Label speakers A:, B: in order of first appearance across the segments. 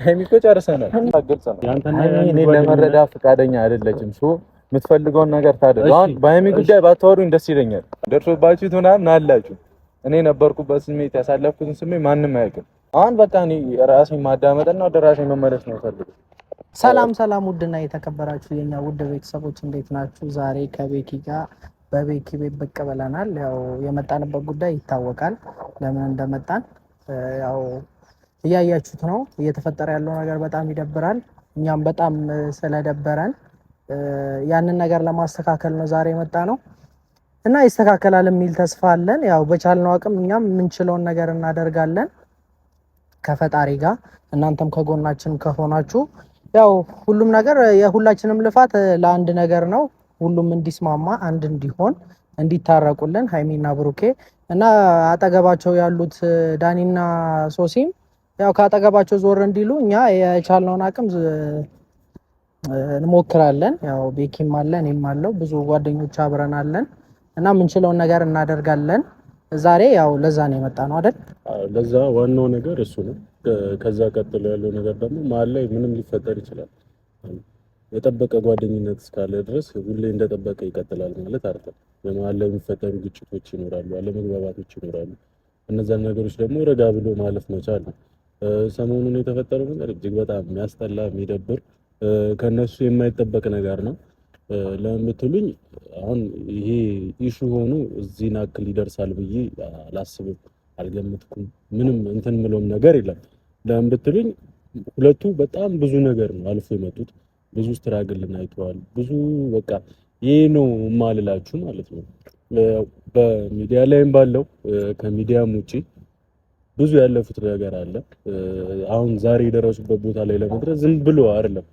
A: ሃይሚኮ ጨርሰናል። ግልጽ ነው። እኔ ለመረዳት ፈቃደኛ አይደለችም። የምትፈልገውን ነገር ታደርግ። አሁን በሃይሚ ጉዳይ ባታወሩኝ ደስ ይለኛል። ደርሶባችሁ ምናምን አላችሁ። እኔ ነበርኩበት ስሜት ያሳለፍኩትን ስሜት ማንም አያውቅም። አሁን በቃ እኔ ራሴን ማዳመጥና ወደ ራሴ መመለስ ነው ፈልገው።
B: ሰላም ሰላም፣ ውድና የተከበራችሁ የኛ ውድ ቤተሰቦች እንዴት ናችሁ? ዛሬ ከቤኪ ጋር በቤኪ ቤት ብቅ ብለናል። ያው የመጣንበት ጉዳይ ይታወቃል፣ ለምን እንደመጣን ያው እያያችሁት ነው። እየተፈጠረ ያለው ነገር በጣም ይደብራል። እኛም በጣም ስለደበረን ያንን ነገር ለማስተካከል ነው ዛሬ የመጣ ነው እና ይስተካከላል የሚል ተስፋ አለን። ያው በቻልነው አቅም እኛም የምንችለውን ነገር እናደርጋለን ከፈጣሪ ጋር። እናንተም ከጎናችን ከሆናችሁ ያው ሁሉም ነገር የሁላችንም ልፋት ለአንድ ነገር ነው። ሁሉም እንዲስማማ አንድ እንዲሆን እንዲታረቁልን ሃይሚና ብሩኬ እና አጠገባቸው ያሉት ዳኒና ሶሲም ያው ካጠገባቸው ዞር እንዲሉ እኛ የቻልነውን አቅም እንሞክራለን። ያው ቤኪም አለ እኔም አለው ብዙ ጓደኞች አብረን አለን እና የምንችለውን ነገር እናደርጋለን። ዛሬ ያው ለዛ ነው የመጣ ነው አይደል?
C: ለዛ ዋናው ነገር እሱ ነው። ከዛ ቀጥሎ ያለው ነገር ደግሞ መሀል ላይ ምንም ሊፈጠር ይችላል። የጠበቀ ጓደኝነት እስካለ ድረስ ሁሌ እንደጠበቀ ይቀጥላል ማለት አይደለም። በመሀል ላይ የሚፈጠሩ ግጭቶች ይኖራሉ፣ አለመግባባቶች ይኖራሉ። እነዛን ነገሮች ደግሞ ረጋ ብሎ ማለፍ መቻል ነው። ሰሞኑን የተፈጠረው ነገር እጅግ በጣም የሚያስጠላ የሚደብር ከነሱ የማይጠበቅ ነገር ነው። ለምትሉኝ አሁን ይሄ ኢሹ ሆኖ እዚህ ናክል ይደርሳል ብዬ አላስብም፣ አልገምትኩም። ምንም እንትን ምለውም ነገር የለም። ለምትሉኝ ሁለቱ በጣም ብዙ ነገር ነው አልፎ የመጡት። ብዙ ስትራግልን አይተዋል። ብዙ በቃ ይሄ ነው ማልላችሁ ማለት ነው። በሚዲያ ላይም ባለው ከሚዲያም ውጪ ብዙ ያለፉት ነገር አለ። አሁን ዛሬ የደረሱበት ቦታ ላይ ለመድረስ ዝም ብሎ አይደለም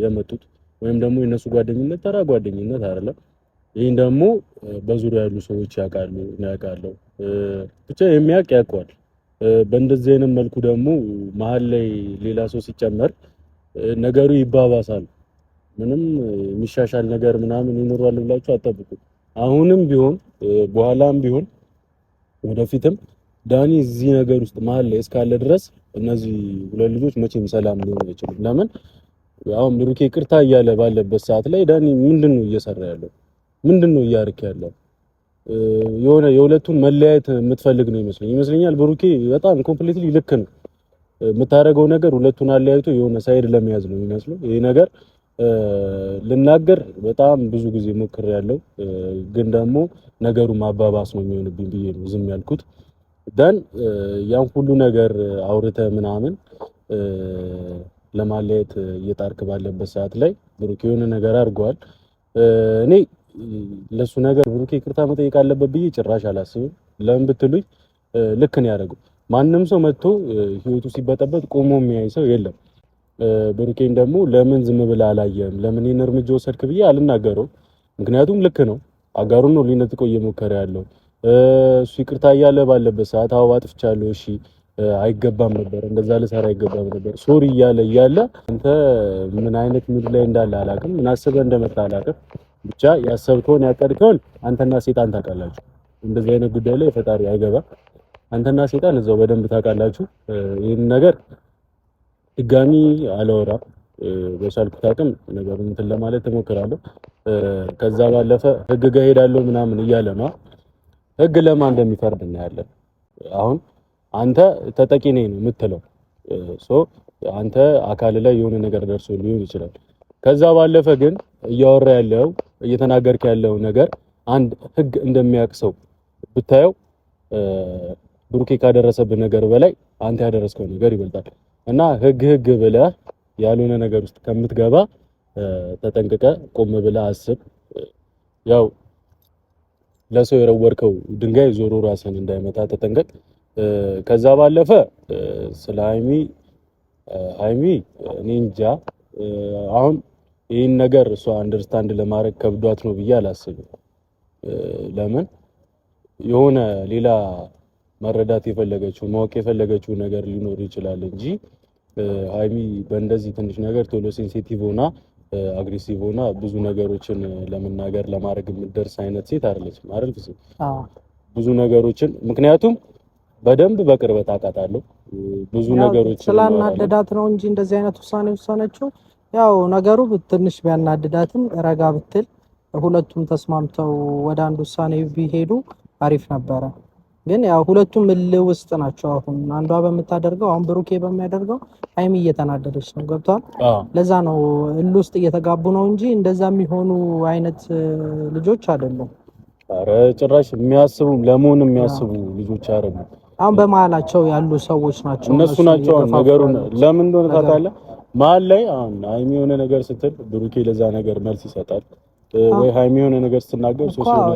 C: የመጡት፣ ወይም ደግሞ የነሱ ጓደኝነት ተራ ጓደኝነት አይደለም። ይሄን ደግሞ በዙሪያ ያሉ ሰዎች ያውቃሉ፣ ያውቃለሁ፣ ብቻ የሚያውቅ ያውቀዋል። በእንደዚህ አይነት መልኩ ደግሞ መሀል ላይ ሌላ ሰው ሲጨመር ነገሩ ይባባሳል። ምንም የሚሻሻል ነገር ምናምን ይኖራል ብላችሁ አትጠብቁ። አሁንም ቢሆን በኋላም ቢሆን ወደፊትም ዳኒ እዚህ ነገር ውስጥ መሀል ላይ እስካለ ድረስ እነዚህ ሁለት ልጆች መቼም ሰላም ሊሆኑ አይችሉም። ለምን አሁን ብሩኬ ይቅርታ እያለ ባለበት ሰዓት ላይ ዳኒ ምንድነው እየሰራ ያለው? ምንድነው እያደረክ ያለው? የሆነ የሁለቱን መለያየት የምትፈልግ ነው ይመስለኛል። ብሩኬ በጣም ኮምፕሊትሊ ልክ ነው የምታደርገው ነገር። ሁለቱን አለያይቶ የሆነ ሳይድ ለመያዝ ነው የሚመስለው ይሄ ነገር። ልናገር በጣም ብዙ ጊዜ ሞክሬያለሁ፣ ግን ደግሞ ነገሩ ማባባስ ነው የሚሆንብኝ ብዬ ነው ዝም ያልኩት። ደን ያን ሁሉ ነገር አውርተ ምናምን ለማለየት እየጣርክ ባለበት ሰዓት ላይ ብሩኬ የሆነ ነገር አድርጓል። እኔ ለሱ ነገር ብሩኬ ይቅርታ መጠየቅ አለበት ብዬ ጭራሽ አላስብም። ለምን ብትሉኝ ልክ ነው ያደረገው። ማንም ሰው መጥቶ ህይወቱ ሲበጠበጥ ቆሞ የሚያይ ሰው የለም። ብሩኬን ደግሞ ለምን ዝም ብለህ አላየህም፣ ለምን ይሄን እርምጃ ወሰድክ ብዬ አልናገረውም። ምክንያቱም ልክ ነው፣ አጋሩን ነው ሊነጥቀው እየሞከረ ያለው። እሱ ይቅርታ እያለ ባለበት ሰዓት አዎ አጥፍቻለሁ፣ እሺ አይገባም ነበር፣ እንደዛ ልሰራ አይገባም ነበር ሶሪ እያለ አንተ ምን አይነት ሙድ ላይ እንዳለ አላውቅም፣ ምን አስበህ እንደመጣ አላውቅም። ብቻ ያሰብከውን ያቀድከውን አንተና ሴጣን ታውቃላችሁ። እንደዚህ አይነት ጉዳይ ላይ ፈጣሪ አይገባም። አንተና ሴጣን እዛው በደንብ ታውቃላችሁ። ይሄን ነገር ድጋሚ አላወራም። በቻልኩት አቅም ነገሩን እንትን ለማለት እሞክራለሁ። ከዛ ባለፈ ህግ ጋር ሄዳለሁ ምናምን እያለ ነው። ህግ ለማን እንደሚፈርድ እናያለን። አሁን አንተ ተጠቂ ነኝ ነው የምትለው። አንተ አካል ላይ የሆነ ነገር ደርሶ ሊሆን ይችላል። ከዛ ባለፈ ግን እያወራ ያለው እየተናገርክ ያለው ነገር አንድ ህግ እንደሚያቅሰው ብታየው ብሩኬ ካደረሰብህ ነገር በላይ አንተ ያደረስከው ነገር ይበልጣል። እና ህግ ብለህ ያልሆነ ነገር ውስጥ ከምትገባ ተጠንቅቀ ቆም ብለህ አስብ። ያው ለሰው የረወርከው ድንጋይ ዞሮ ራስን እንዳይመታ ተጠንቀቅ። ከዛ ባለፈ ስለ ሃይሚ እኔ እንጃ አሁን ይህን ነገር እሷ አንደርስታንድ ለማድረግ ከብዷት ነው ብዬ አላስብም። ለምን የሆነ ሌላ መረዳት የፈለገችው ማወቅ የፈለገችው ነገር ሊኖር ይችላል እንጂ ሃይሚ በእንደዚህ ትንሽ ነገር ቶሎ ሴንሲቲቭ ሆና አግሬሲቭ ሆና ብዙ ነገሮችን ለመናገር ለማድረግ የምትደርስ አይነት ሴት አይደለችም አይደል? ብዙ ነገሮችን ምክንያቱም በደንብ በቅርበት አውቃታለሁ። ብዙ ነገሮች
B: ስላናደዳት ነው እንጂ እንደዚህ አይነት ውሳኔ ወሰነችው። ያው ነገሩ ትንሽ ቢያናድዳትም ረጋ ብትል ሁለቱም ተስማምተው ወደ አንድ ውሳኔ ቢሄዱ አሪፍ ነበረ። ግን ያው ሁለቱም እልህ ውስጥ ናቸው። አሁን አንዷ በምታደርገው አሁን ብሩኬ በሚያደርገው ሀይሚ እየተናደደች ነው። ገብቷል። ለዛ ነው እልህ ውስጥ እየተጋቡ ነው እንጂ እንደዛ የሚሆኑ አይነት ልጆች አይደሉም።
C: ኧረ ጭራሽ የሚያስቡ ለመሆን የሚያስቡ ልጆች አይደሉም።
B: አሁን በመሀላቸው ያሉ ሰዎች ናቸው
C: እነሱ ናቸው። ነገሩን ለምን እንደሆነ ታውቃለህ? መሀል ላይ አሁን ሀይሚ የሆነ ነገር ስትል ብሩኬ ለዛ ነገር መልስ ይሰጣል። ወይ ሀይሚ የሆነ ነገር ስትናገር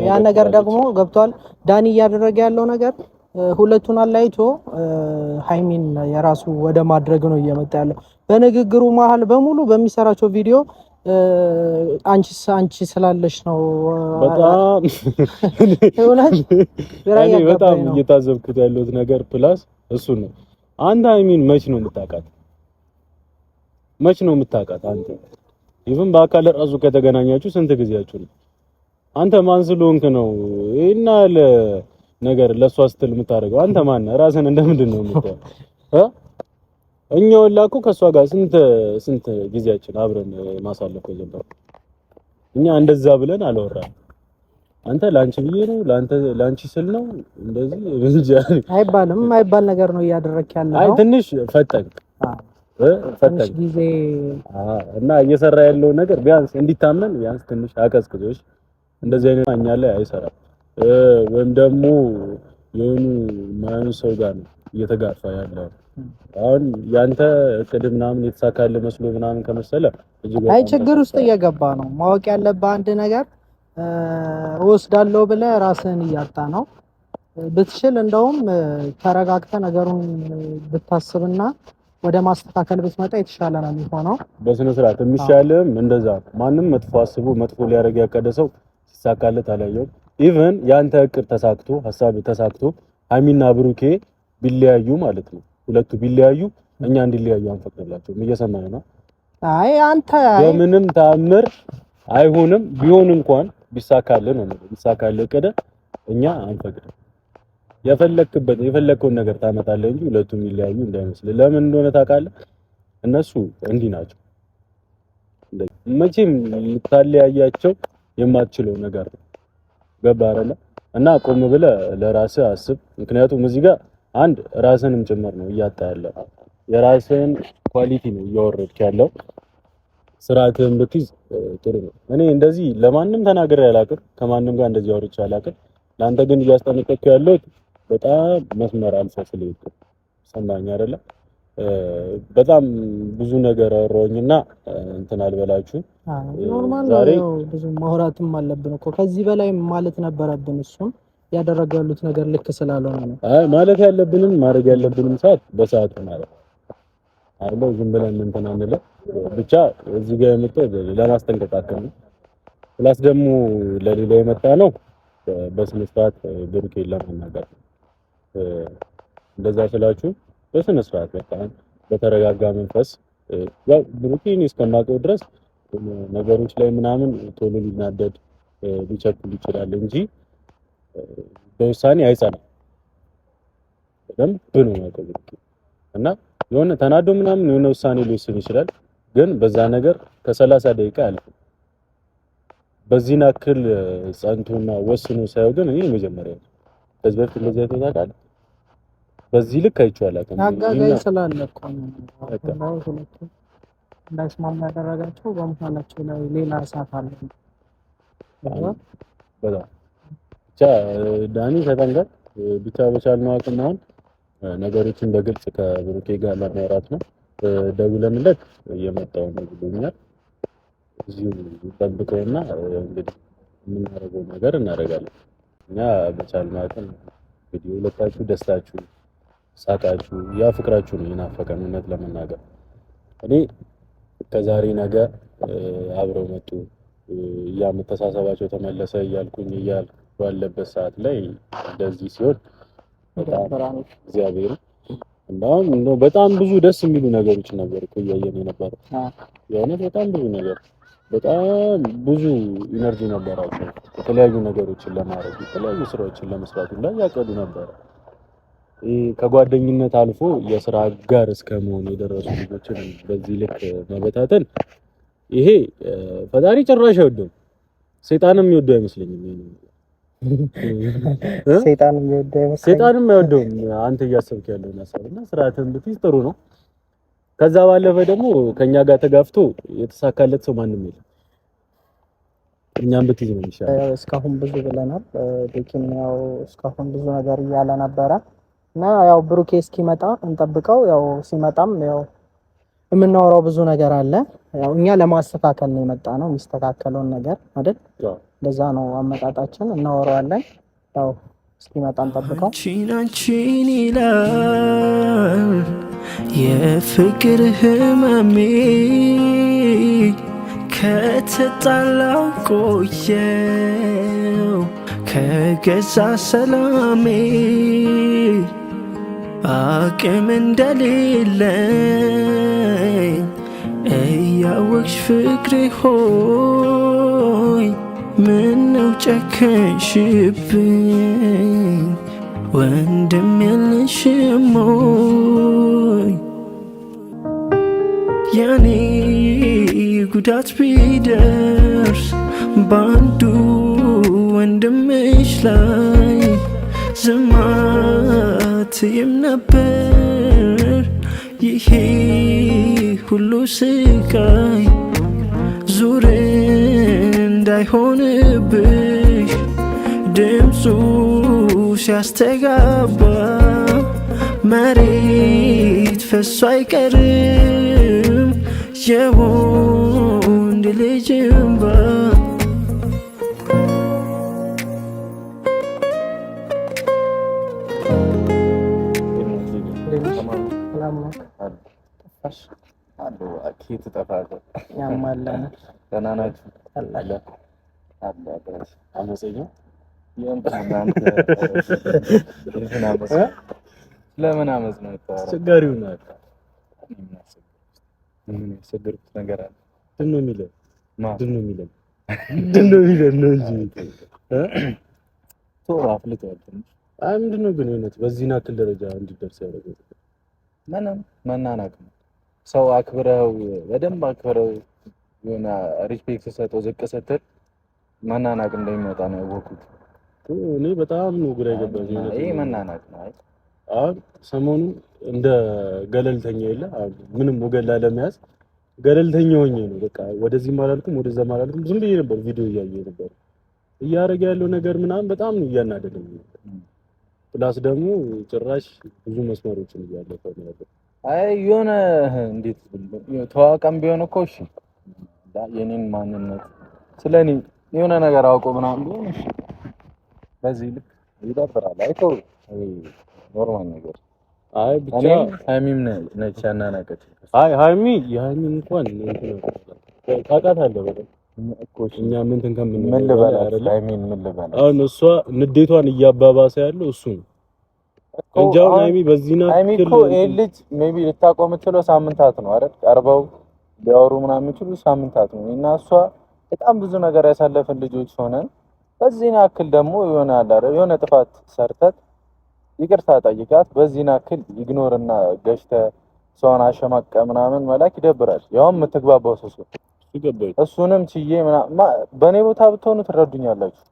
B: ያ ነገር ደግሞ ገብቷል። ዳኒ እያደረገ ያለው ነገር ሁለቱን አላይቶ ሀይሚን የራሱ ወደ ማድረግ ነው እየመጣ ያለው። በንግግሩ መሀል በሙሉ በሚሰራቸው ቪዲዮ አንቺ ስላለሽ ነው።
C: በጣም እየታዘብኩት ያለሁት ነገር ፕላስ እሱ ነው። አንተ ሀይሚን መች ነው የምታውቃት? መች ነው የምታውቃት አንተ? ኢቭን በአካል ራሱ ከተገናኛችሁ ስንት ጊዜያችሁ ነው? አንተ ማን ስለሆንክ ነው እና ነገር ለሷ ስትል የምታደርገው? አንተ ማን ነህ? ራስን እንደምንድን ነው የምታየው? እኛ ወላኩ ከሷ ጋር ስንት ጊዜያችን አብረን ማሳለፍ የጀመረው እኛ እንደዛ ብለን አላወራንም። አንተ ላንቺ ብዬ ነው ላንቺ ስል ነው እንደዚህ እንጂ
B: አይባልም። የማይባል ነገር ነው እያደረክ ያለው።
C: አይ ትንሽ ፈጠን ጊዜ እና እየሰራ ያለው ነገር ቢያንስ እንዲታመን ቢያንስ ትንሽ አቀዝቅዞሽ እንደዚህ አይነት እኛ ላይ አይሰራም። ወይም ደግሞ የሆኑ ማን ሰው ጋር ነው እየተጋፋ ያለው። አሁን ያንተ እቅድ ምናምን የተሳካለ መስሎ ምናምን ከመሰለ
B: አይ ችግር ውስጥ እየገባ ነው። ማወቅ ያለብህ አንድ ነገር እወስዳለሁ ብለህ ራስህን እያጣ ነው። ብትችል እንደውም ተረጋግተህ ነገሩን ብታስብና ወደ ማስተካከል ብትመጣ የተሻለ ነው የሚሆነው።
C: በስነ ስርዓት የሚሻልም እንደዛ ማንም መጥፎ አስቦ መጥፎ ሊያደርግ ያቀደ ሰው ሲሳካለት አላየው። ኢቭን ያንተ እቅድ ተሳክቶ ሐሳብ ተሳክቶ ሀይሚና ብሩኬ ቢለያዩ ማለት ነው ሁለቱ ቢለያዩ እኛ እንዲለያዩ አንፈቅድላቸውም። እየሰማኸኝ ነው?
B: አይ አንተ
C: በምንም ተአምር አይሆንም። ቢሆን እንኳን ቢሳካልህ ነው ቢሳካልህ እቅድ እኛ አንፈቅድም። የፈለከውን ነገር ታመጣለህ እንጂ ሁለቱም ይለያዩ እንዳይመስል። ለምን እንደሆነ ታውቃለህ? እነሱ እንዲህ ናቸው። መቼም ልታለያያቸው የማትችለው ነገር ነው። ገባህ አይደለ? እና ቆም ብለህ ለራስህ አስብ። ምክንያቱም እዚህ ጋር አንድ ራስህንም ጭምር ነው እያጣ ያለው። የራስህን ኳሊቲ ነው እያወረድክ ያለው። ስርዓትህን ብትይዝ ጥሩ ነው። እኔ እንደዚህ ለማንም ተናግሬ አላውቅም፣ ከማንም ጋር እንደዚህ አውርቼ አላውቅም። ለአንተ ግን እያስጠነቀቅኩ ያለሁት በጣም መስመር አልፈህ ስለሄድክ ሰማኝ አይደለ? በጣም ብዙ ነገር አወራሁኝና እንትን አልበላችሁ።
B: ኖርማል ነው። ብዙ ማውራትም አለብን እኮ ከዚህ በላይ ማለት ነበረብን። እሱም ያደረገ ያሉት ነገር ልክ ስላልሆነ ነው። አይ
C: ማለት ያለብንም ማድረግ ያለብንም ሰዓት በሰዓቱ ማለት አይደል? ዝም ብለን እንትን አንለ። ብቻ እዚህ ጋር የመጣው ለማስጠንቀቅ ነው። ፕላስ ደግሞ ለሌላ የመጣ ነው በስነ ስርዓት ብሩኬን ለማናገር እንደዛ ስላችሁ በስነ ስርዓት በቃ በተረጋጋ መንፈስ ያው ብሩኬን እስከማውቀው ድረስ ነገሮች ላይ ምናምን ቶሎ ሊናደድ ሊቸኩል ይችላል እንጂ በውሳኔ አይጸናም። በደንብ ነው ማለት እና የሆነ ተናዶ ምናምን የሆነ ውሳኔ ሊወስን ይችላል፣ ግን በዛ ነገር ከ30 ደቂቃ አልፎ በዚህ ናክል ጸንቶና ወስኖ ሳይው ግን እኔ መጀመሪያ ከዚህ በፊት እንደዚህ አይተታል። በዚህ ልክ አይቼዋለሁ።
B: አጋጋይ ስላለ እኮ ነው ሁለቱ እንዳይስማሙ ያደረጋቸው። በመሀላቸው ላይ ሌላ እሳት አለ። በጣም ብቻ ዳኒ ተጠንቀቅ። ብቻ በቻልነው አቅም አሁን ነገሮችን በግልጽ ከብሩኬ ጋር ለማውራት ነው። ደውለንለት እየመጣው ነው ብሎኛል። እዚሁ ጠብቀውና እንግዲህ የምናደርገው ነገር እናደርጋለን። እኛ በቻልነው አቅም እንግዲህ ሁለታችሁ ደስታችሁ፣ ሳቃችሁ፣ ያ ፍቅራችሁ ነው የናፈቀን። እውነት ለመናገር እኔ ከዛሬ ነገ አብረው መጡ መተሳሰባቸው ተመለሰ እያልኩኝ ባለበት ሰዓት ላይ እንደዚህ ሲሆን በጣም እግዚአብሔር እንደውም በጣም ብዙ ደስ የሚሉ ነገሮች ነበር እኮ እያየን የነበረው። የእውነት በጣም ብዙ ነገር በጣም ብዙ ኢነርጂ ነበራቸው የተለያዩ ነገሮችን ለማድረግ የተለያዩ ስራዎችን ለመስራት ላይ ያቀዱ ነበር።
C: ከጓደኝነት አልፎ የስራ አጋር እስከመሆን የደረሱ ልጆችን በዚህ ልክ መበታተን ይሄ ፈጣሪ ጭራሽ አይወደውም። ሰይጣንም የሚወደው አይመስለኝም። ሰይጣንም አይወደውም። አንተ እያሰብክ ያለውን ሐሳብና ስርዓትን ብትይዝ ጥሩ ነው። ከዛ ባለፈ ደግሞ ከኛ ጋር ተጋፍቶ የተሳካለት ሰው ማንም የለም። እኛም ብትይዝ ነው የሚሻለው።
B: እስካሁን ብዙ ብለናል። ቤኪም ያው እስካሁን ብዙ ነገር እያለ ነበረ እና ያው ብሩኬ እስኪመጣ እንጠብቀው። ያው ሲመጣም ያው የምናወራው ብዙ ነገር አለ። ያው እኛ ለማስተካከል ነው የመጣ ነው፣ የሚስተካከለውን ነገር አይደል? ለዛ ነው አመጣጣችን፣ እናወራዋለን። ያው እስኪመጣ እንጠብቀው።
D: አንቺን ይላል የፍቅር ህመሜ ከተጣላው ቆየው ከገዛ ሰላሜ አቅም እንደሌለኝ እያወቅሽ ፍቅሬ ሆይ ምነው ጨከንሽብኝ ወንድም የለሽም ሆይ ያኔ ጉዳት ቢደርስ ባንዱ ወንድምሽ ላይ ዝም አትይም ነበር ይሄ ሁሉ ስቃይ ዙር እንዳይሆንብሽ ድምፁ ሲያስተጋባ መሬት ፈሶ አይቀርም የወንድ ልጅ እንባ።
A: ለምን አመጽ ነው
C: አስቸጋሪው ነው።
A: ምን ያስቸገርኩት ነገር አለ?
C: ምንድነው የሚለው ምንድነው የሚለው ነው እንጂ ቶራ አፍልተዋል። አይ ምንድነው ግን እውነት በዚህ ናክል ደረጃ እንዲደርስ ያደረገው
A: ምንም መናናቅ ነው። ሰው አክብረው በደንብ አክብረው የሆነ ሪስፔክት ሰጠው ዝቅ ስትል መናናቅ እንደሚመጣ ነው ያወኩት።
C: እኔ በጣም ነው ግራ የገባኝ።
A: ይሄ መናናቅ ነው።
C: አሁን ሰሞኑን እንደ ገለልተኛ የለ ምንም ወገን ላለመያዝ ገለልተኛ ሆኜ ነው በቃ ወደዚህ ማላልኩም ወደዛ ማላልኩም ዝም ብዬ ነበር ቪዲዮ እያየሁ ነበር። እያደረገ ያለው ነገር ምናምን በጣም ነው እያናደደኝ። ፕላስ ደግሞ ጭራሽ ብዙ መስመሮችን እያለፈ ነው ያለው።
A: አይ የሆነ እንዴት ተዋቀም ቢሆን እኮ እሺ የኔን ማንነት ስለኔ የሆነ ነገር አውቆ ምናምን ቢሆን እሺ በዚህ ልክ ይደብራል። አይተው ኖርማል ነገር። አይ ብቻ ሃይሚም ነች ያናናቀች።
C: አይ ሃይሚ የሃይሚ እንኳን ታውቃታለህ በጣም እኮ እኛ ምን ልበላ አይደለ? ሃይሚን ምን ልበላ? አሁን እሷ ንዴቷን እያባባሰ ያለው እሱ ነው እንጂ አሁን ሃይሚ በዚህ ናት።
A: ሃይሚ እኮ ይሄ ልጅ ሜቢ ልታቆም የምትችለው ሳምንታት ነው አይደል? ቀርበው ሊያወሩ ምናምን የሚችሉ ሳምንታት ነው እና እሷ በጣም ብዙ ነገር ያሳለፈን ልጆች ሆነን በዚህ ናክል ደግሞ የሆነ አላረ የሆነ ጥፋት ሰርተት ይቅርታ ጠይቃት በዚህ ናክል ኢግኖርና ገሽተ ሰውን አሸማቀ ምናምን መላክ ይደብራል። ያውም የምትግባባው ሰው
C: ይገባኝ
A: እሱንም ችዬ ምናምን በኔ ቦታ ብትሆኑ ትረዱኛላችሁ።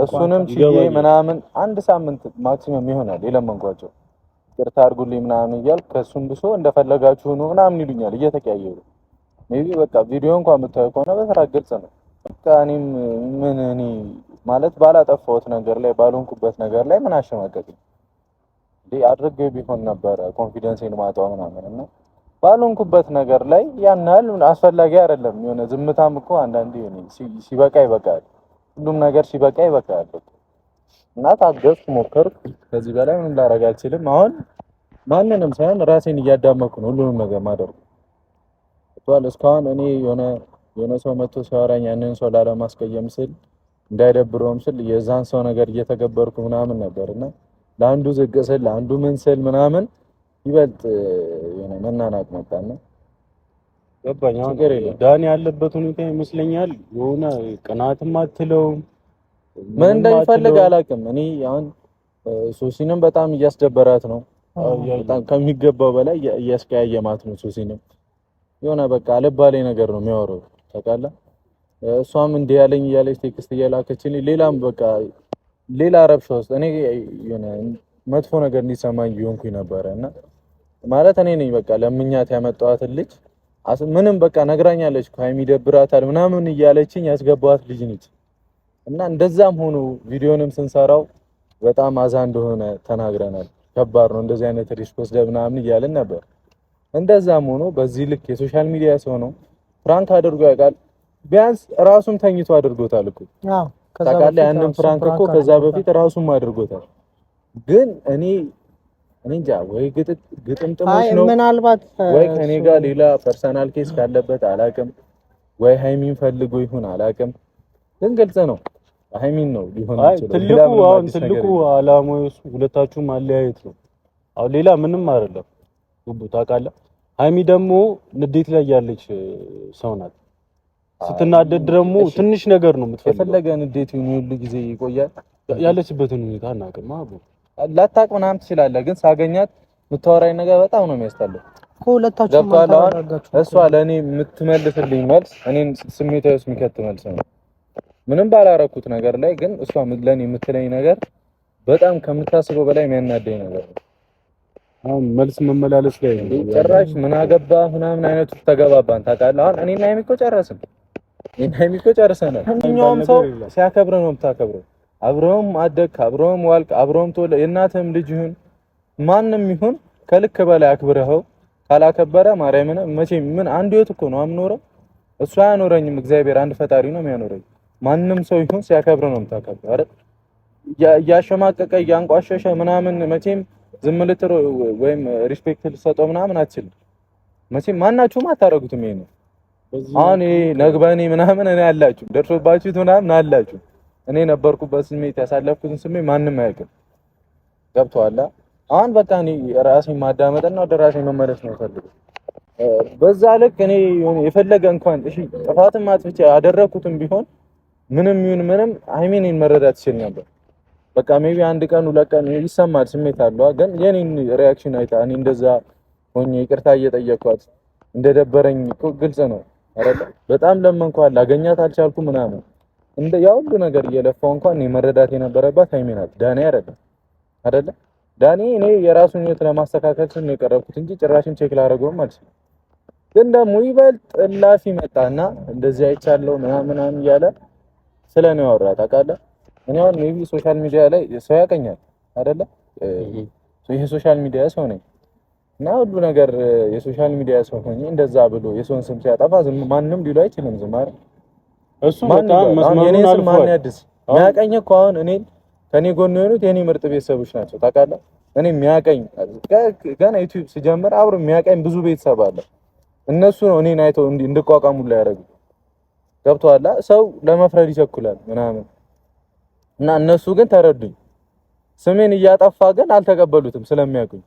A: እሱንም ችዬ ምናምን አንድ ሳምንት ማክሲመም ይሆናል የለመንኳቸው ይቅርታ አድርጉልኝ ምናምን እያልኩ ከእሱም ብሶ እንደፈለጋችሁ ነው ምናምን ይሉኛል እየተቀያየሩ ሜቢ በቃ ቪዲዮ እንኳን የምታየው ከሆነ በስራ ግልጽ ነው። በቃ እኔም ምን እኔ ማለት ባላጠፋሁት ነገር ላይ ባልሆንኩበት ነገር ላይ ምን አሸማቀቀኝ እንዴ? አድርጌ ቢሆን ነበረ ኮንፊደንሴን ማጣው ምናምን እና ባልሆንኩበት ነገር ላይ ያን ያህል አስፈላጊ አይደለም። የሆነ ዝምታም እኮ አንዳንዴ ሲበቃ ይበቃል። ሁሉም ነገር ሲበቃ ይበቃል። እና ታገስኩ፣ ሞከርኩ። ከዚህ በላይ ምንም ላደርግ አልችልም። አሁን ማንንም ሳይሆን ራሴን እያዳመኩ ነው ሁሉንም ነገር ማደርኩ። እስካሁን እኔ የሆነ ሰው መጥቶ ሲያወራኝ ያንን ሰው ላለማስቀየም ስል እንዳይደብረውም ስል የዛን ሰው ነገር እየተገበርኩ ምናምን ነበርና ለአንዱ ዝቅ ስል ለአንዱ ምን ስል ምናምን ይበልጥ የሆነ መናናቅ መጣና
C: ገባኝ። ዳኒ ያለበት ሁኔታ ይመስለኛል የሆነ ቅናትም አትለውም
A: ምን እንደሚፈልግ አላውቅም። እኔ አሁን ሶሲንም በጣም እያስደበራት ነው። በጣም ከሚገባው በላይ እያስቀያየማት ነው። ሶሲንም የሆነ በቃ አልባሌ ነገር ነው የሚያወራው ታውቃለህ። እሷም እንዲህ ያለኝ እያለች ቴክስት እየላከችልኝ ሌላም በቃ ሌላ ረብሻ ውስጥ እኔ የሆነ መጥፎ ነገር እንዲሰማኝ ቢሆንኩኝ ነበረ እና ማለት እኔ ነኝ በቃ ለምኛት ያመጣኋት ልጅ ምንም በቃ ነግራኛለች እኮ ሃይሚ ደብራታል ምናምን እያለችኝ ያስገባኋት ልጅ ነች እና እንደዛም ሆኖ ቪዲዮንም ስንሰራው በጣም አዛ እንደሆነ ተናግረናል። ከባድ ነው እንደዚህ አይነት ሪስክ ወስደህ ምናምን እያልን ነበር። እንደዛም ሆኖ በዚህ ልክ የሶሻል ሚዲያ ሰው ነው ፍራንክ አድርጎ ያውቃል። ቢያንስ ራሱም ተኝቶ አድርጎታል እኮ ታውቃለህ። ያንን ፍራንክ እኮ ከዛ በፊት ራሱም አድርጎታል። ግን እኔ እንጃ ወይ ግጥምጥሞች ነው ምናልባት ወይ ከኔ ጋር ሌላ ፐርሰናል ኬስ ካለበት አላውቅም፣ ወይ ሃይሚን ፈልጎ ይሁን አላውቅም። ግን ግልጽ ነው ሃይሚን ነው ሊሆን ይችላል።
C: ትልቁ አላማው ሁለታችሁም ማለያየት ነው። አሁን ሌላ ምንም አይደለም። ታውቃለህ ሃይሚ ደግሞ ንዴት ላይ ያለች ሰው ናት። ስትናደድ ደግሞ ትንሽ ነገር ነው የምትፈልገው።
A: የፈለገ ንዴት ሁሉ ጊዜ ይቆያል።
C: ያለችበትን ሁኔታ አናውቅም።
A: ላታውቅ ምናምን ትችላለህ፣ ግን ሳገኛት የምታወራኝ ነገር በጣም ነው የሚያስጠላው።
B: ሁለታችሁ
A: እሷ ለእኔ የምትመልስልኝ መልስ እኔን ስሜታዊ ውስጥ የሚከት መልስ ነው። ምንም ባላረኩት ነገር ላይ ግን እሷ ለእኔ የምትለኝ ነገር በጣም ከምታስበው በላይ የሚያናደኝ ነገር ነው።
C: አሁን መልስ መመላለስ ላይ
A: ጭራሽ ምን አገባ ምናምን አይነቱ ተገባባን ታውቃለህ። አሁን እኔና ሃይሚ እኮ ጨረስን። እኔና ሃይሚ እኮ ጨርሰናል። ማንኛውም ሰው ሲያከብር ነው የምታከብረው። አብረውም አደግ አብረውም ዋልክ አብረውም ተወለ የእናትህም ልጅ ይሁን ማንም ይሁን ከልክ በላይ አክብረኸው ካላከበረ ማርያምን መቼም ምን አንድ ህይወት እኮ ነው የምኖረው። እሱ አያኖረኝም፣ እግዚአብሔር አንድ ፈጣሪ ነው የሚያኖረኝ። ማንም ሰው ይሁን ሲያከብር ነው የምታከብረው አይደል? እያሸማቀቀ እያንቋሸሸ ምናምን መቼም ዝም ልትሮ ወይም ሪስፔክት ልትሰጠው ምናምን አትችልም። መቼም ማናችሁም አታረጉትም። ይሄን አሁን ይሄ ነግበኔ ምናምን እኔ አላችሁ ደርሶባችሁት ምናምን አላችሁ። እኔ ነበርኩበት ስሜት ያሳለፍኩትን ስሜት ማንም አያውቅም። ገብቶሃል? አሁን በቃ እኔ ራሴን ማዳመጥና ወደ ራሴ መመለስ ነው ፈልገው። በዛ ልክ እኔ የፈለገ እንኳን እሺ ጥፋትም አጥፍቼ ያደረኩትም ቢሆን ምንም ይሁን ምንም ሃይሚንን መረዳት ይችል ነበር። በቃ ሜቢ አንድ ቀን ሁለት ቀን ይሰማል ስሜት አለው። ግን የኔን ሪአክሽን አይታ እኔ እንደዛ ሆኜ ይቅርታ እየጠየቅኳት እንደደበረኝ እኮ ግልጽ ነው አይደለ? በጣም ለመንኳት፣ ላገኛት አልቻልኩም ምናምን እንደ ያው ሁሉ ነገር እየለፋው እንኳን እኔ መረዳት የነበረባት ሃይሚ ናት፣ ዳኒ አይደለ? ዳኒ እኔ የራሱን ህይወት ለማስተካከል ስል ነው የቀረብኩት እንጂ ጭራሽም ቼክ ላደርገውም አልችልም። ግን ደግሞ ይበልጥ እላፊ መጣና እንደዚህ አይቻለው ምናምን እያለ ስለኔ ያወራ ታውቃለህ። እኔ አሁን ሜቢ ሶሻል ሚዲያ ላይ ሰው ያቀኛል አይደለ? ይሄ ሶሻል ሚዲያ ሰው ነኝ እና ሁሉ ነገር የሶሻል ሚዲያ ሰው ሆኜ እንደዛ ብሎ የሰውን ስም ሲያጠፋ ዝም ማንም ሊሉ አይችልም። ዝም አይደል? እሱ በጣም መስመሩን አልፏል። ማን ያድስ የሚያቀኝ እኮ አሁን እኔን ከኔ ጎን የሆኑት የኔ ምርጥ ቤተሰቦች ናቸው ታውቃለህ። እኔ የሚያቀኝ ገና ዩቲዩብ ሲጀምር አብሮ የሚያቀኝ ብዙ ቤተሰብ አለ። እነሱ ነው እኔን አይተው እንድቋቋሙ ላይ ያደረጉ። ገብቶሃል? ሰው ለመፍረድ ይቸኩላል ምናምን እና እነሱ ግን ተረዱኝ። ስሜን እያጠፋ ግን አልተቀበሉትም ስለሚያውቁኝ።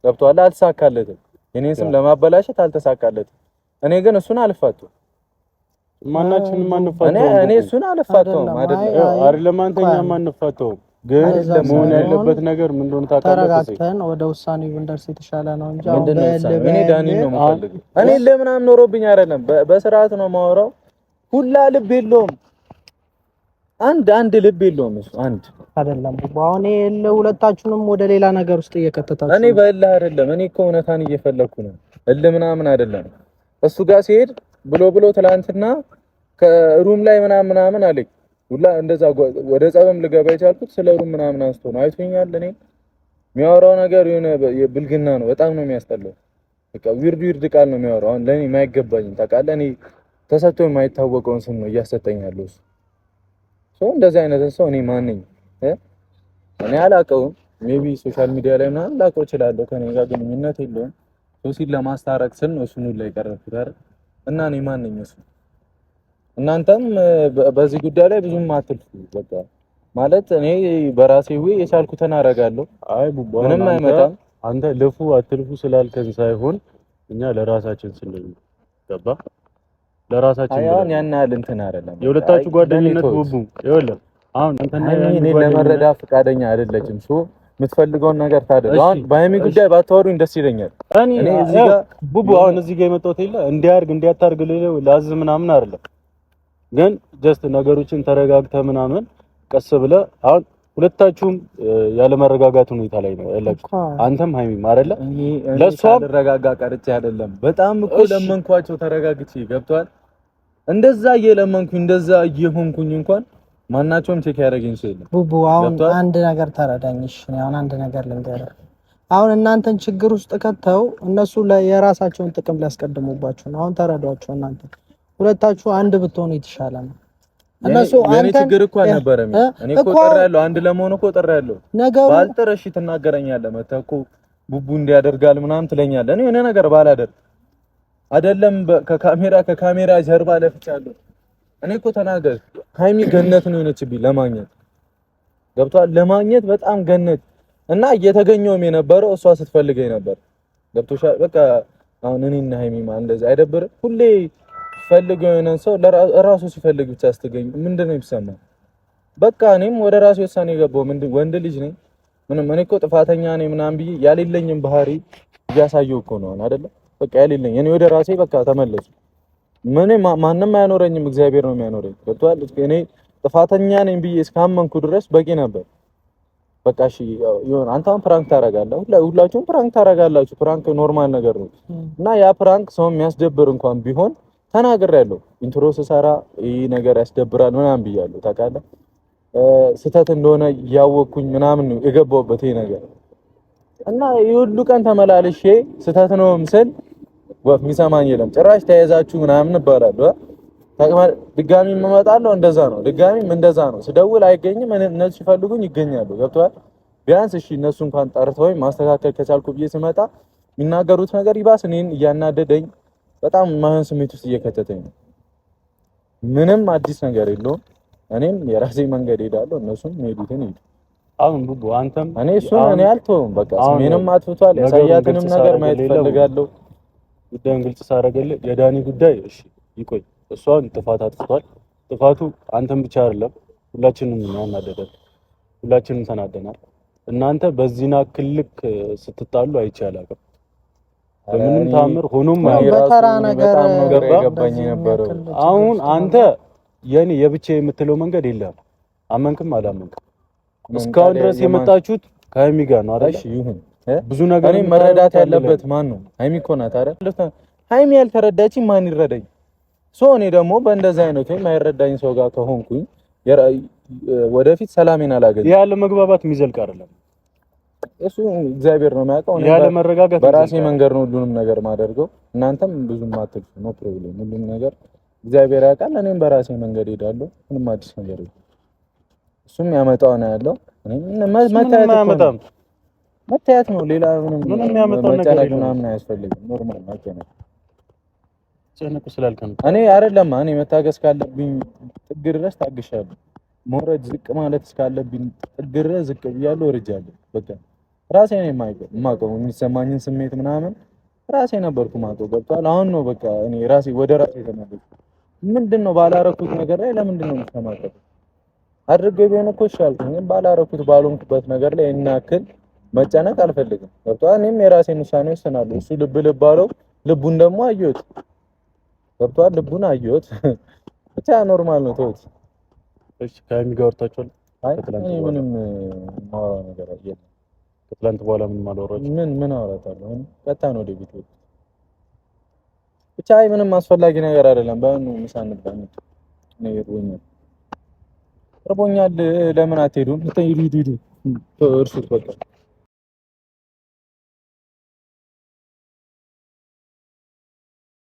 A: ገብቶሃል? አልተሳካለትም። የኔን ስም ለማበላሸት አልተሳካለትም። እኔ ግን እሱን አልፋተውም።
C: ማናችንም አንፋተውም።
A: እኔ እሱን አልፋተውም
C: አይደለም አንተኛ ማንፋተውም። ግን ለመሆን ያለበት ነገር ምን እንደሆነ ታውቃለህ?
B: ተረጋግተን ወደ ውሳኔው ብንደርስ የተሻለ ነው እንጂ አሁን
A: እኔ ዳኒ ነው የምፈልገው። እኔ ለምናምን ኖሮብኝ አይደለም፣ በስርዓት ነው የማወራው። ሁላ ልብ የለውም፣ አንድ ልብ የለውም። እሱ አንድ
B: አይደለም። አሁን ሁለታችሁንም ወደ ሌላ ነገር ውስጥ እየከተታችሁ።
A: እኔ በእልህ አይደለም። እኔ እኮ እውነታን እየፈለኩ ነው። እልህ ምናምን አይደለም። እሱ ጋር ሲሄድ ብሎ ትላንትና ከሩም ላይ ምናምን አለኝ ሁላ እንደዛ ወደ ጸበም ልገባ የቻልኩት ስለ ሩም ምናምን አንስቶ ነው። አይቶኛል። እኔ የሚያወራው ነገር የሆነ የብልግና ነው። በጣም ነው የሚያስጠላው። በቃ ዊርድ ቃል ነው የሚያወራው። አሁን ለኔ የማይገባኝም ታውቃለህ። እኔ ተሰጥቶ የማይታወቀውን ስም ነው እያሰጠኝ ያለው እሱ። እንደዚህ አይነት ሰው እኔ ማን ነኝ? እኔ አላውቀውም። ሜቢ ሶሻል ሚዲያ ላይ ምናምን ላውቀው እችላለሁ። ከኔ ጋር ግንኙነት የለውም። ሶሲን ለማስታረቅ ስል ነው እሱን ላይ ቀረብኩት አይደል? እና እኔ ማን ነኝ እሱ? እናንተም በዚህ ጉዳይ ላይ ብዙም አትልፉ። በቃ ማለት እኔ በራሴ ወይ የቻልኩትን አደርጋለሁ። አይ ቡባ ምንም አይመጣም።
C: አንተ ልፉ አትልፉ ስላልከን ሳይሆን እኛ ለራሳችን ስንል ገባ ለራሳችን
A: አሁን ያን ያህል እንትን አይደለም።
C: የሁለታችሁ ጓደኝነት ቡቡ ይኸውልህ አሁን አንተና
A: እኔ ለመረዳት ፈቃደኛ አይደለችም። የምትፈልገውን ነገር ታደርግ። አሁን በሀይሚ ጉዳይ ባታወሩኝ ደስ ይለኛል።
C: እኔ እዚህ ጋር ቡቡ አሁን እዚህ ጋር የመጣሁት የለ እንዲያርግ እንዲያታርግ ላዝ ምናምን አይደለም፣ ግን ጀስት ነገሮችን ተረጋግተ ምናምን ቀስ ብለ አሁን ሁለታችሁም ያለ መረጋጋት ሁኔታ ላይ ነው ያላችሁ። አንተም ሀይሚም አይደለ ለሷም
A: ተረጋጋ ቀርጬ አይደለም በጣም እኮ ለመንኳቸው ተረጋግቼ ገብቷል። እንደዛ እየለመንኩኝ እንደዛ እየሆንኩኝ እንኳን ማናቸውም ቼክ ያደረገኝ ሰው የለም።
B: ቡቡ አሁን አንድ ነገር ተረዳኝሽ። አሁን አንድ ነገር ልንገርህ። አሁን እናንተን ችግር ውስጥ ከተው እነሱ የራሳቸውን ጥቅም ሊያስቀድሙባችሁ ነው። አሁን ተረዷቸው። እናንተ ሁለታችሁ አንድ ብትሆኑ የተሻለ ነው። እነሱ
A: አንተ ችግር እኮ አልነበረም። እኔ እኮ ጠራለሁ፣ አንድ ለመሆን እኮ ጠራለሁ። ባልጠረሽ ትናገረኛለህ። መተህ እኮ ቡቡ እንዲያደርጋል ምናምን ትለኛለህ። እኔ የሆነ ነገር ባላደርግ አይደለም ከካሜራ ጀርባ ለፍቻለሁ። እኔ እኮ ተናገር ሀይሚ ገነት ነው የሆነችብኝ ለማግኘት ገብቷል። ለማግኘት በጣም ገነት እና እየተገኘውም የነበረው እሷ ስትፈልገኝ ነበር። ገብቶሻል። በቃ አሁን እኔና ሀይሚ ማለት እንደዚህ አይደብርም? ሁሌ ፈልገው የሆነን ሰው ለራሱ ሲፈልግ ብቻ ስትገኝ ምንድን ነው የሚሰማው? በቃ እኔም ወደ ራሴ ውሳኔ የገባው ወንድ ልጅ ነኝ። ምንም እኔ እኮ ጥፋተኛ ነኝ ምናምን ብዬ ያሌለኝም ባህሪ እያሳየው እኮ ነው አይደለ? በቃ ያሌለኝ እኔ ወደ ራሴ በቃ ተመለሱ። ማንም አያኖረኝም፣ እግዚአብሔር ነው የሚያኖረኝ። ገብቶሃል? እኔ ጥፋተኛ ነኝ ብዬ እስካመንኩ ድረስ በቂ ነበር። በቃ እሺ ይሁን። አንተ አሁን ፕራንክ ታረጋለህ፣ ሁላችሁም ፕራንክ ታረጋላችሁ። ፕራንክ ኖርማል ነገር ነው እና ያ ፕራንክ ሰው የሚያስደብር እንኳን ቢሆን ተናግሬያለሁ። ኢንትሮ ስሰራ ይሄ ነገር ያስደብራል ምናምን ብያለሁ። ታውቃለህ ስህተት እንደሆነ ያወቅኩኝ ምናምን ነው የገባሁበት ይሄ ነገር እና የሁሉ ቀን ተመላልሼ ስህተት ነው ምስል ወፍ የሚሰማኝ የለም። ጭራሽ ተያይዛችሁ ምናምን እባላለሁ። ድጋሚ እመጣለሁ፣ እንደዛ ነው። ድጋሚም እንደዛ ነው። ስደውል አይገኝም፣ እነሱ ሲፈልጉኝ ይገኛሉ። ገብቶሃል? ቢያንስ እሺ እነሱ እንኳን ጠርተውኝ ማስተካከል ከቻልኩ ብዬ ስመጣ የሚናገሩት ነገር ይባስ እኔን እያናደደኝ በጣም ማህን ስሜት ውስጥ እየከተተኝ ነው። ምንም አዲስ ነገር የለውም። እኔም የራሴ መንገድ ሄዳለሁ፣ እነሱም ሄዱትን ሄዱ።
C: አሁን ቡቡ አንተም
A: እኔ አልተውም። በቃ ስሜንም አጥፍቷል። ያሳያትንም ነገር ማየት ፈልጋለሁ።
C: ጉዳዩን ግልጽ ሳደርግልህ የዳኒ ጉዳይ እሺ ይቆይ። እሷን ጥፋት አጥፍቷል። ጥፋቱ አንተም ብቻ አይደለም፣ ሁላችንም ነው ያናደደን። ሁላችንም ተናደናል። እናንተ በዚህና ክልክ ስትጣሉ አይቻልም። በምንም ታምር ሆኖም
B: በተራ ነገር
A: ገባኝ ነበር።
C: አሁን አንተ የኔ የብቻ የምትለው መንገድ የለም። አመንክም አላመንክም እስካሁን ድረስ የመጣችሁት ከሀይሚ ጋር ነው አይደል?
A: ይሁን
C: ብዙ ነገር
A: እኔ መረዳት ያለበት ማን ነው? ሀይሚ እኮ ናት አይደል? ሀይሚ ያልተረዳችኝ ማን ይረዳኝ? እኔ ደግሞ በእንደዛ አይነት የማይረዳኝ ሰው ጋር ከሆንኩኝ ወደፊት ሰላሜን አላገኝም።
C: ያለ መግባባት የሚዘልቅ አይደለም
A: እሱ እግዚአብሔር ነው የሚያውቀው።
C: ያለ መረጋጋት
A: በራሴ መንገድ ነው ሁሉንም ነገር ማደርገው። እናንተም ብዙም አትልፉ ነው ፕሮብሌም። ሁሉም ነገር እግዚአብሔር ያውቃል። እኔም በራሴ መንገድ ሄዳለሁ። ምንም አዲስ ነገር የለም። እሱም ያመጣው ነው ያለው። መታየት ነው። ሌላ ምንም
C: ያመጣው ነገር የለም።
A: ምናምን አያስፈልግም። ኖርማል ነው።
C: ጨነቁ ስላልከን
A: እኔ አይደለም እኔ መታገስ ካለብኝ ጥግ ድረስ ታግሻለሁ። መውረድ ዝቅ ማለት እስካለብኝ ጥግ ድረስ ዝቅ ብያለሁ፣ ወርጃለሁ። በቃ ራሴ ነኝ የማውቀው የሚሰማኝን ስሜት ምናምን ራሴ ነበርኩ የማውቀው። ገብቶሃል? አሁን ነው በቃ እኔ ራሴ ወደ ራሴ ተመለስኩ። ምንድነው ባላረኩት ነገር ላይ ለምንድን ነው የምትሰማቀው? አድርገው ቢሆን እኮ ይሻልኩኝ፣ ግን ባላረኩት ባልሆንኩበት ነገር ላይ እናክል መጨነቅ አልፈልግም። ገብቶሃል? እኔም የራሴን ውሳኔ ወስናለሁ። እሱ ልብ አለው፣ ልቡን ደግሞ አየሁት። ገብቶሃል? ልቡን አየሁት። ብቻ ኖርማል ነው። ተውት።
C: እሺ ከሀይሚ ጋር ወርታችኋል?
A: አይ ምንም ማውራ ነገር የለም።
C: ከትላንት በኋላ ምንም አላወራችሁም?
A: ምን አወራታለሁ? ቀጣ ነው ወደ ቤት ብቻ። አይ ምንም አስፈላጊ ነገር አይደለም። ባይሆን ምሳ እንብላ ነው። እርቦኛል። ለምን አትሄዱም? ሂዱ እርሱት በቃ